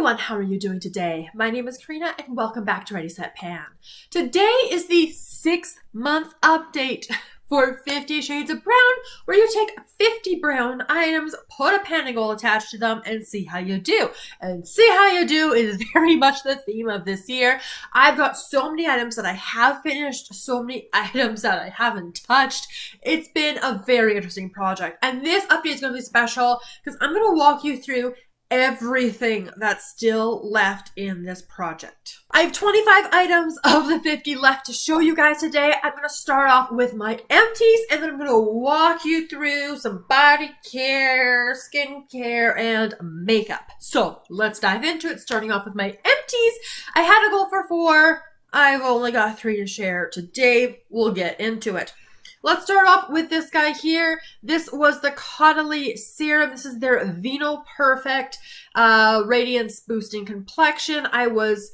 everyone, how are you doing today? My name is Karina and welcome back to Ready Set Pan. Today is the 6-month update for 50 Shades of Brown, where you take 50 brown items, put a panning goal attached to them, and see how you do. And see how you do is very much the theme of this year. I've got so many items that I have finished, so many items that I haven't touched. It's been a very interesting project. And this update is going to be special because I'm going to walk you through everything that's still left in this project. I have 25 items of the 50 left to show you guys today. I'm going to start off with my empties, and then I'm going to walk you through some body care, skincare, and makeup. So let's dive into it, starting off with my empties. I had a goal for 4. I've only got 3 to share today. We'll get into it. Let's start off with this guy here. This was the Caudalie Serum. This is their Vino Perfect Radiance Boosting Complexion. I was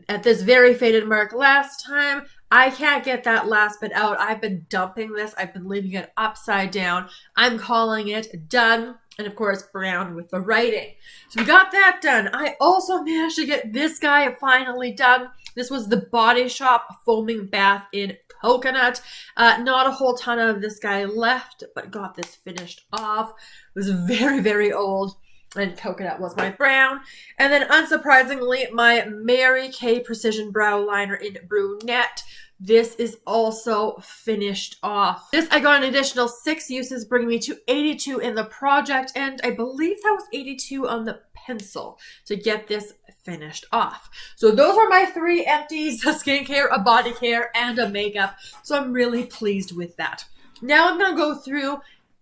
at this very faded mark last time. I can't get that last bit out. I've been dumping this. I've been leaving it upside down. I'm calling it done. And of course, brown with the writing. So we got that done. I also managed to get this guy finally done. This was the Body Shop Foaming Bath in Coconut. Not a whole ton of this guy left, but got this finished off. It was very, very old. And coconut was my brown. And then unsurprisingly, my Mary Kay Precision Brow Liner in Brunette. This is also finished off. This, I got an additional 6 uses, bringing me to 82 in the project. And I believe that was 82 on the pencil to get this finished off. So those are my 3 empties: a skincare, a body care, and a makeup. So I'm really pleased with that. Now I'm going to go through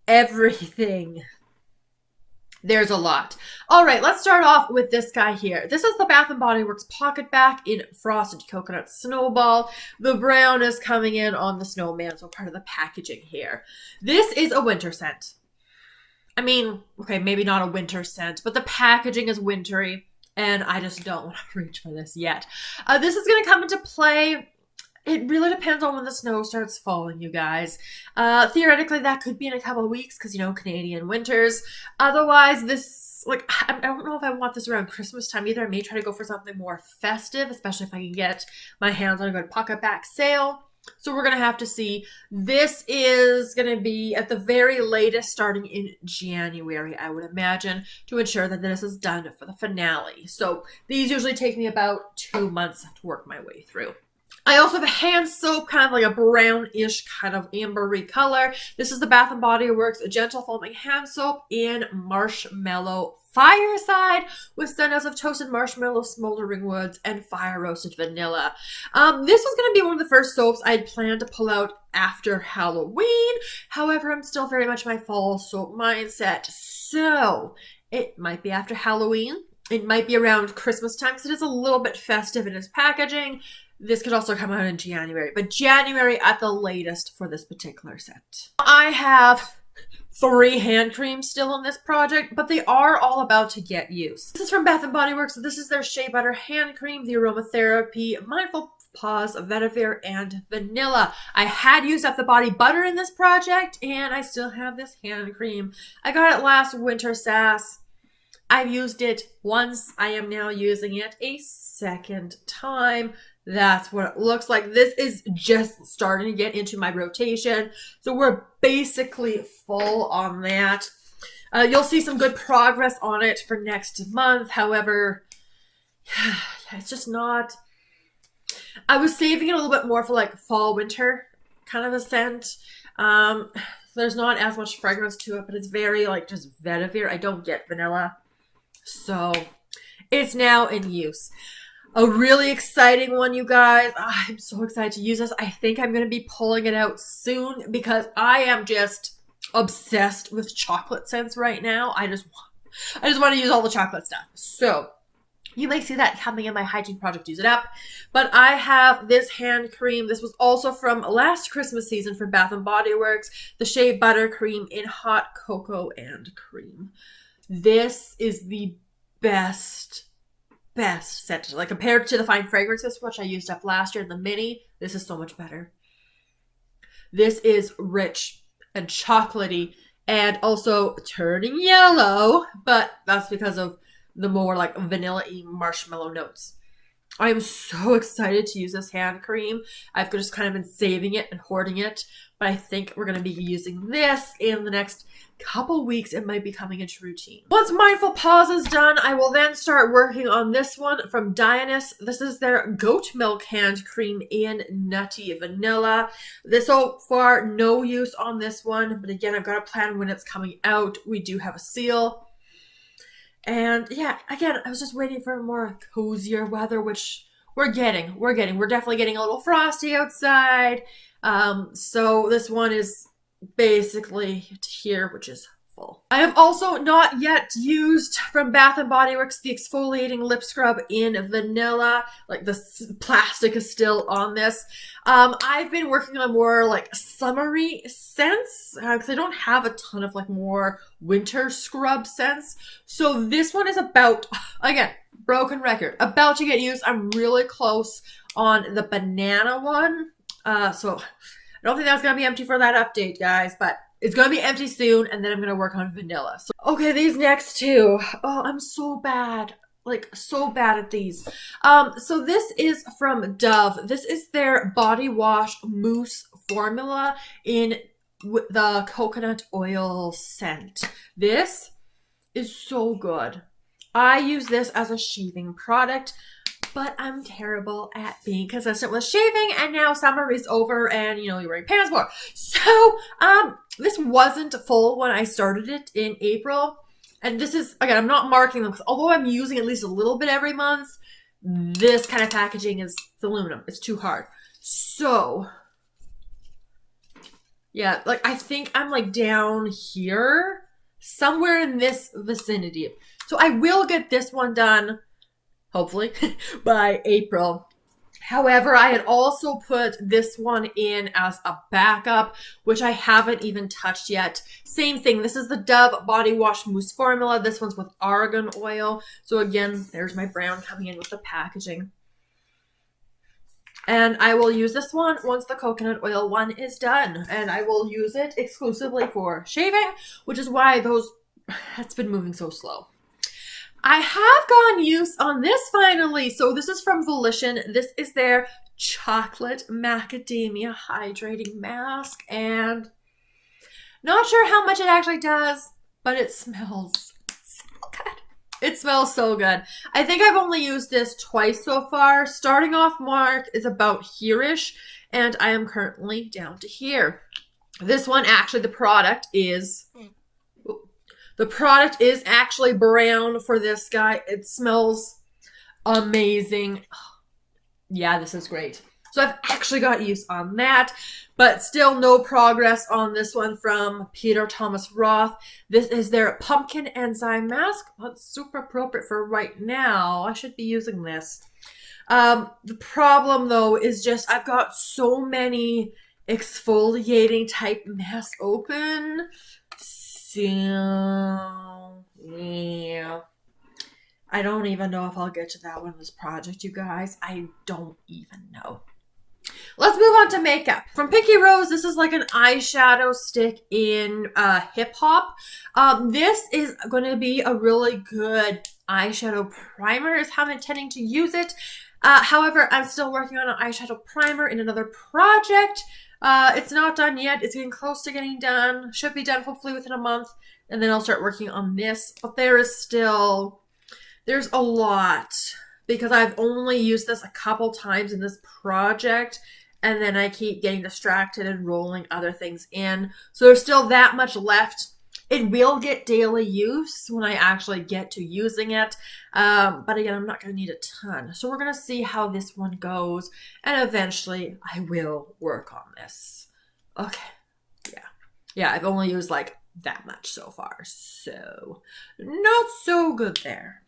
everything. There's a lot. All right, let's start off with this guy here. This is the Bath & Body Works Pocket Back in Frosted Coconut Snowball. The brown is coming in on the snowman, so part of the packaging here. This is a winter scent. I mean, okay, maybe not a winter scent, but the packaging is wintry, and I just don't want to reach for this yet. This is going to come into play. It really depends on when the snow starts falling, you guys. Theoretically, that could be in a couple of weeks because, you know, Canadian winters. Otherwise, this, like, I don't know if I want this around Christmas time either. I may try to go for something more festive, especially if I can get my hands on a good pocket back sale. So we're going to have to see. This is going to be at the very latest starting in January, I would imagine, to ensure that this is done for the finale. So these usually take me about 2 months to work my way through. I also have a hand soap, kind of like a brownish kind of ambery color. This is the Bath & Body Works Gentle Foaming Hand Soap in Marshmallow Fireside with styles of toasted marshmallow, smoldering woods, and fire roasted vanilla. This was going to be one of the first soaps I'd planned to pull out after Halloween. However, I'm still very much my fall soap mindset. So it might be after Halloween. It might be around Christmas time because it is a little bit festive in its packaging. This could also come out in January, but January at the latest for this particular scent. I have 3 hand creams still in this project, but they are all about to get used. This is from Bath & Body Works. This is their Shea Butter Hand Cream, the Aromatherapy Mindful Pause Vetiver and Vanilla. I had used up the body butter in this project, and I still have this hand cream. I got it last winter, Sass. I've used it once. I am now using it a second time. That's what it looks like. This is just starting to get into my rotation. So we're basically full on that. You'll see some good progress on it for next month. However, it's just not... I was saving it a little bit more for like fall, winter kind of a scent. There's not as much fragrance to it, but it's very like just vetiver. I don't get vanilla. So it's now in use. A really exciting one, you guys. I'm so excited to use this. I think I'm going to be pulling it out soon because I am just obsessed with chocolate scents right now. I just want to use all the chocolate stuff. So you may see that coming in my hygiene project, Use It Up. But I have this hand cream. This was also from last Christmas season for Bath & Body Works. The Shea Butter Cream in Hot Cocoa and Cream. This is the best scent. Like compared to the Fine Fragrances, which I used up last year in the mini, this is so much better. This is rich and chocolatey and also turning yellow, but that's because of the more like vanilla-y marshmallow notes. I am so excited to use this hand cream. I've just kind of been saving it and hoarding it, but I think we're going to be using this in the next couple weeks. It might be coming into routine. Once Mindful Pause is done, I will then start working on this one from Brown-ness. This is their goat milk hand cream in nutty vanilla. This so far, no use on this one, but again, I've got a plan when it's coming out. We do have a seal. And yeah, again, I was just waiting for more cozier weather, which we're getting. We're definitely getting a little frosty outside. So this one is basically here, which is full. I have also not yet used from Bath & Body Works the exfoliating lip scrub in vanilla. Like the plastic is still on this. I've been working on more like summery scents because I don't have a ton of like more winter scrub scents. So this one is about, again, broken record, about to get used. I'm really close on the banana one. So I don't think that's going to be empty for that update, guys, but it's going to be empty soon, and then I'm going to work on vanilla. So, okay, these next two. Oh, I'm so bad. Like, so bad at these. So this is from Dove. This is their body wash mousse formula in the coconut oil scent. This is so good. I use this as a shaving product, but I'm terrible at being consistent with shaving, and now summer is over and, you know, you're wearing pants more. So, this wasn't full when I started it in April. And this is, again, I'm not marking them because although I'm using at least a little bit every month, this kind of packaging is aluminum. It's too hard. So, yeah, like I think I'm like down here, somewhere in this vicinity. So I will get this one done, hopefully, by April. However, I had also put this one in as a backup, which I haven't even touched yet. Same thing. This is the Dove Body Wash Mousse Formula. This one's with argan oil. So again, there's my brown coming in with the packaging. And I will use this one once the coconut oil one is done. And I will use it exclusively for shaving, which is why it's been moving so slow. I have gotten use on this finally. So this is from Volition. This is their chocolate macadamia hydrating mask. And not sure how much it actually does, but it smells so good. It smells so good. I think I've only used this twice so far. Starting off mark is about here-ish, and I am currently down to here. This one, actually, the product is actually brown for this guy. It smells amazing. Yeah, this is great. So I've actually got use on that, but still no progress on this one from Peter Thomas Roth. This is their pumpkin enzyme mask. That's super appropriate for right now. I should be using this. The problem though is just I've got so many exfoliating type masks open. So, yeah. I don't even know if I'll get to that one in this project, you guys. I don't even know. Let's move on to makeup. From Pinky Rose, this is like an eyeshadow stick in Hip Hop. This is going to be a really good eyeshadow primer is how I'm intending to use it. However, I'm still working on an eyeshadow primer in another project. It's not done yet. It's getting close to getting done. Should be done hopefully within a month. And then I'll start working on this. But there's a lot because I've only used this a couple times in this project. And then I keep getting distracted and rolling other things in. So there's still that much left. It will get daily use when I actually get to using it. But again, I'm not going to need a ton. So we're going to see how this one goes. And eventually I will work on this. Okay. Yeah, I've only used like that much so far. So not so good there.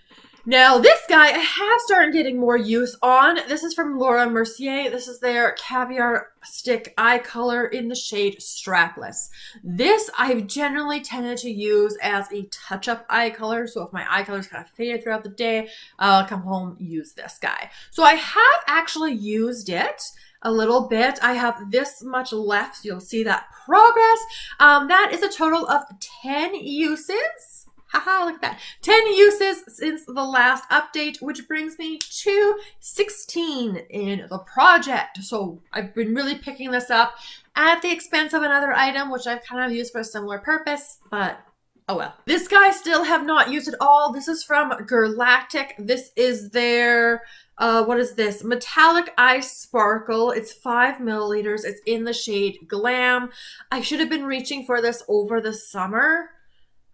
Now, this guy I have started getting more use on. This is from Laura Mercier. This is their Caviar Stick Eye Color in the shade Strapless. This I've generally tended to use as a touch-up eye color. So if my eye color is kind of faded throughout the day, I'll come home and use this guy. So I have actually used it a little bit. I have this much left. So you'll see that progress. That is a total of 10 uses. Haha, look at that. 10 uses since the last update, which brings me to 16 in the project. So I've been really picking this up at the expense of another item, which I've kind of used for a similar purpose, but oh well. This guy still have not used at all. This is from Girlactik. This is their, what is this? Metallic Ice Sparkle. It's 5 milliliters. It's in the shade Glam. I should have been reaching for this over the summer.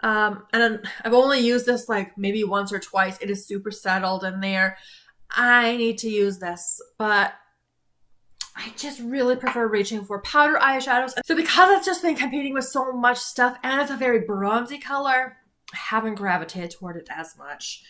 And I've only used this like maybe once or twice. It is super settled in there. I need to use this, but I just really prefer reaching for powder eyeshadows. So because it's just been competing with so much stuff and it's a very bronzy color, I haven't gravitated toward it as much.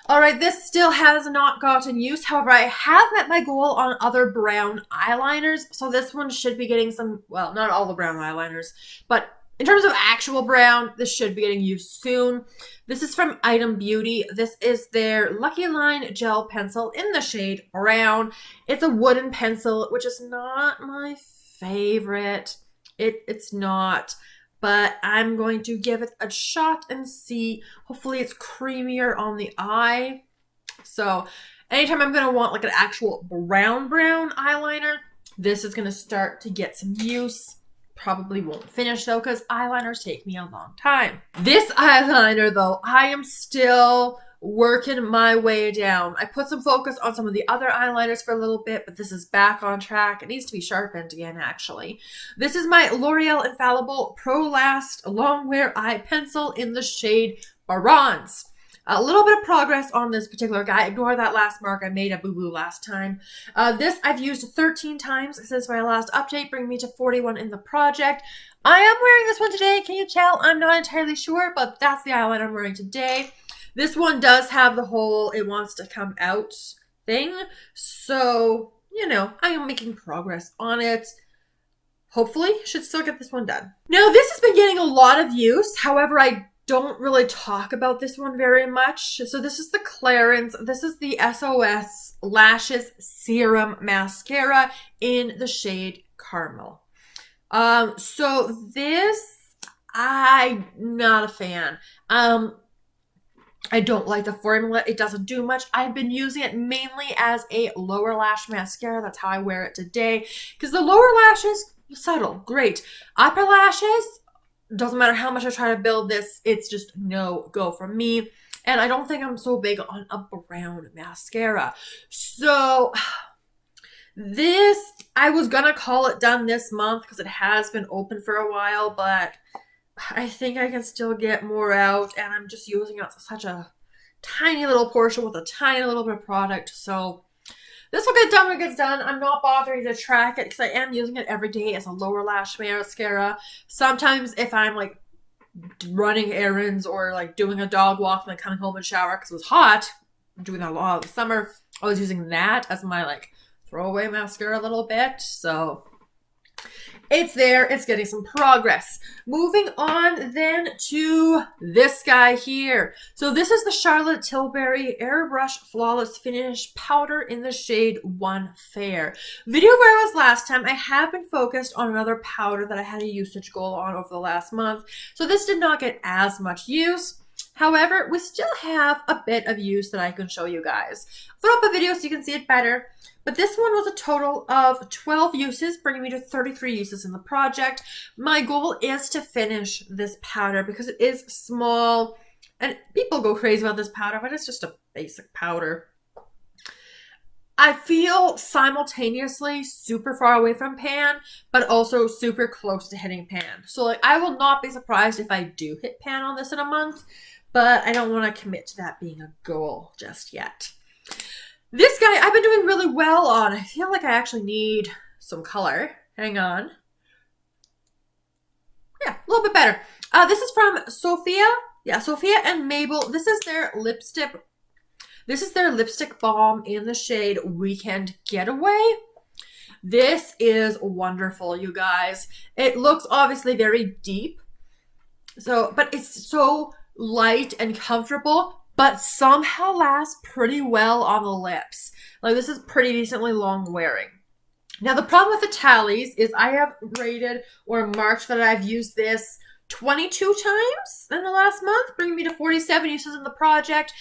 All right, this still has not gotten used. However, I have met my goal on other brown eyeliners. So this one should be getting some, well, not all the brown eyeliners, but in terms of actual brown, this should be getting used soon. This is from Item Beauty. This is their Lucky Line Gel Pencil in the shade Brown. It's a wooden pencil, which is not my favorite. It's not, but I'm going to give it a shot and see. Hopefully it's creamier on the eye. So anytime I'm going to want like an actual brown eyeliner, this is going to start to get some use. Probably won't finish though because eyeliners take me a long time. This eyeliner though, I am still working my way down. I put some focus on some of the other eyeliners for a little bit, but this is back on track. It needs to be sharpened again actually. This is my L'Oreal Infallible Pro Last Long Wear Eye Pencil in the shade Bronze. A little bit of progress on this particular guy. Ignore that last mark. I made a boo-boo last time. This I've used 13 times since my last update, bringing me to 41 in the project. I am wearing this one today. Can you tell? I'm not entirely sure, but that's the eyeliner I'm wearing today. This one does have the whole it wants to come out thing. So, you know, I am making progress on it. Hopefully, should still get this one done. Now, this has been getting a lot of use. However, I don't really talk about this one very much. So this is the Clarins. This is the SOS Lashes Serum Mascara in the shade Caramel. So this, I'm not a fan. I don't like the formula. It doesn't do much. I've been using it mainly as a lower lash mascara. That's how I wear it today. Because the lower lashes, subtle, great. Upper lashes, doesn't matter how much I try to build this, it's just no go from me. And I don't think I'm so big on a brown mascara. So this, I was gonna call it done this month because it has been open for a while, but I think I can still get more out, and I'm just using it such a tiny little portion with a tiny little bit of product. So this will get done when it gets done. I'm not bothering to track it because I am using it every day as a lower lash mascara. Sometimes if I'm like running errands or like doing a dog walk and then coming home and shower because it was hot, I'm doing that a lot of the summer, I was using that as my like throwaway mascara a little bit. So it's there. It's getting some progress. Moving on then to this guy here. So this is the Charlotte Tilbury Airbrush Flawless Finish Powder in the shade One Fair. Video where I was last time, I have been focused on another powder that I had a usage goal on over the last month. So this did not get as much use. However, we still have a bit of use that I can show you guys. I'll throw up a video so you can see it better. But this one was a total of 12 uses, bringing me to 33 uses in the project. My goal is to finish this powder because it is small. And people go crazy about this powder, but it's just a basic powder. I feel simultaneously super far away from pan, but also super close to hitting pan. So like, I will not be surprised if I do hit pan on this in a month, but I don't want to commit to that being a goal just yet. This guy I've been doing really well on. I feel like I actually need some color. Hang on. Yeah, a little bit better. This is from Sophia. Yeah, Sophia and Mabel. This is their lipstick. This is their lipstick balm in the shade Weekend Getaway. This is wonderful, you guys. It looks obviously very deep. But it's so light and comfortable, but somehow lasts pretty well on the lips. Like, this is pretty decently long wearing. Now, the problem with the tallies is I have rated or marked that I've used this 22 times in the last month, bringing me to 47 uses in the project.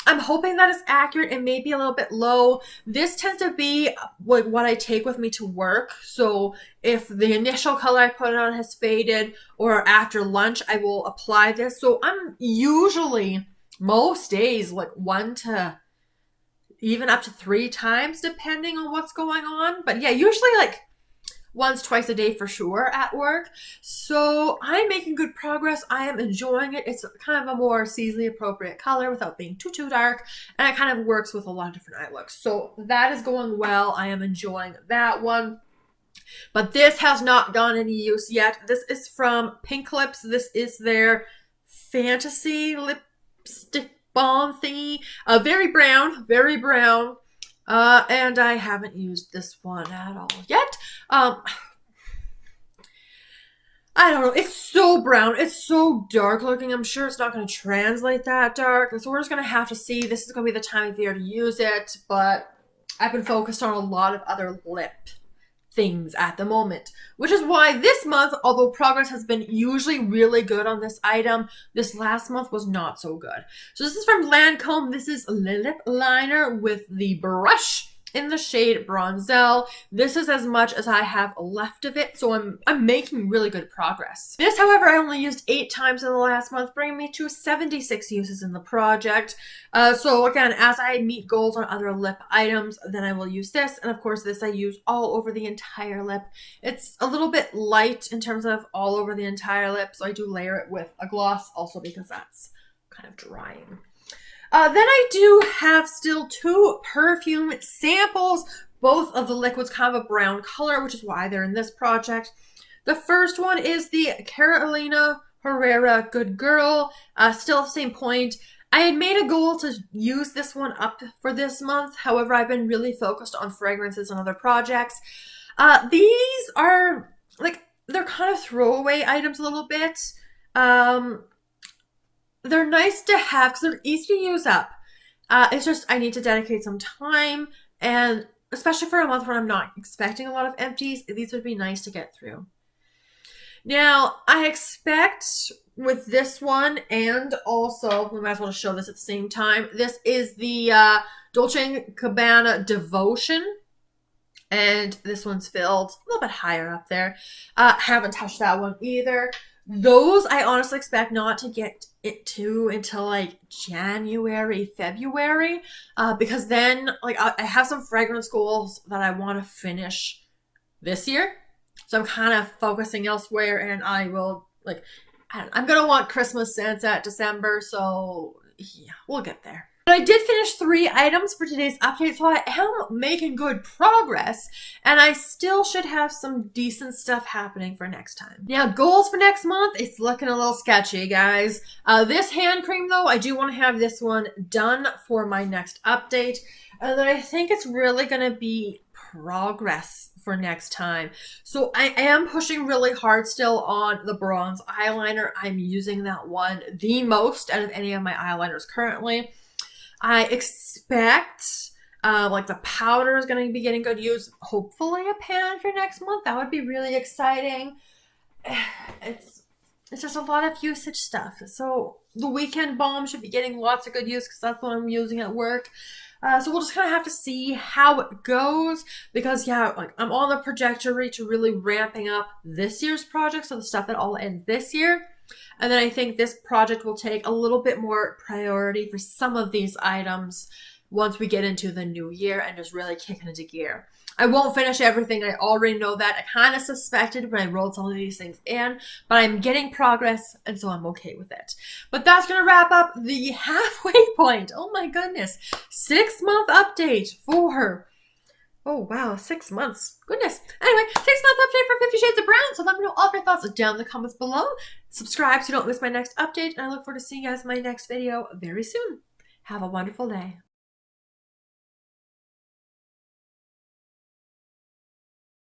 I'm hoping that is accurate. It may be a little bit low. This tends to be like what I take with me to work. So if the initial color I put on has faded, or after lunch, I will apply this. So I'm usually, most days, like 1 to even up to 3 times, depending on what's going on. But yeah, usually like once, twice a day for sure at work. So I'm making good progress. I am enjoying it. It's kind of a more seasonally appropriate color without being too dark. And it kind of works with a lot of different eye looks. So that is going well. I am enjoying that one. But this has not gone any use yet. This is from Pink Lips. This is their Fantasy Lipstick Balm thingy. Very brown, very brown. And I haven't used this one at all yet. I don't know. It's so brown. It's so dark looking. I'm sure it's not going to translate that dark. And so we're just going to have to see. This is going to be the time of year to use it. But I've been focused on a lot of other lip things at the moment, which is why this month, although progress has been usually really good on this item, this last month was not so good. So this is from Lancome. This is a lip liner with the brush in the shade Bronzel. This is as much as I have left of it, so I'm making really good progress. This, however, I only used 8 times in the last month, bringing me to 76 uses in the project. So again, as I meet goals on other lip items, then I will use this. And of course, this I use all over the entire lip. It's a little bit light in terms of all over the entire lip, so I do layer it with a gloss also because that's kind of drying. Then I do have still 2 perfume samples, both of the liquids kind of a brown color, which is why they're in this project. The first one is the Carolina Herrera Good Girl. Still the same point. I had made a goal to use this one up for this month. However, I've been really focused on fragrances and other projects. These are like, they're kind of throwaway items a little bit. They're nice to have because they're easy to use up. It's just I need to dedicate some time, and especially for a month when I'm not expecting a lot of empties, these would be nice to get through. Now, I expect with this one, and also, we might as well show this at the same time, this is the Dolce & Gabbana Devotion. And this one's filled a little bit higher up there. Haven't touched that one either. Those I honestly expect not to get it to until like January, February, because then like I have some fragrance goals that I want to finish this year. So I'm kind of focusing elsewhere, and I will like, I'm going to want Christmas scents at December. So yeah, we'll get there. But I did finish 3 items for today's update, so I am making good progress, and I still should have some decent stuff happening for next time. Now, goals for next month, it's looking a little sketchy, guys. This hand cream, though, I do want to have this one done for my next update, and then I think it's really going to be progress for next time. So I am pushing really hard still on the bronze eyeliner. I'm using that one the most out of any of my eyeliners currently. I expect like the powder is going to be getting good use. Hopefully a pan for next month. That would be really exciting. It's just a lot of usage stuff. So the weekend balm should be getting lots of good use because that's what I'm using at work. So we'll just kind of have to see how it goes because yeah, like I'm on the trajectory to really ramping up this year's project. So the stuff that all ends this year. And then I think this project will take a little bit more priority for some of these items once we get into the new year and just really kick into gear. I won't finish everything. I already know that. I kind of suspected when I rolled some of these things in, but I'm getting progress, and so I'm okay with it. But that's going to wrap up the halfway point. Oh my goodness. 6-month update for... Oh, wow, 6 months. Goodness. Anyway, 6-month update for 50 Shades of Brown. So let me know all of your thoughts down in the comments below. Subscribe so you don't miss my next update. And I look forward to seeing you guys in my next video very soon. Have a wonderful day.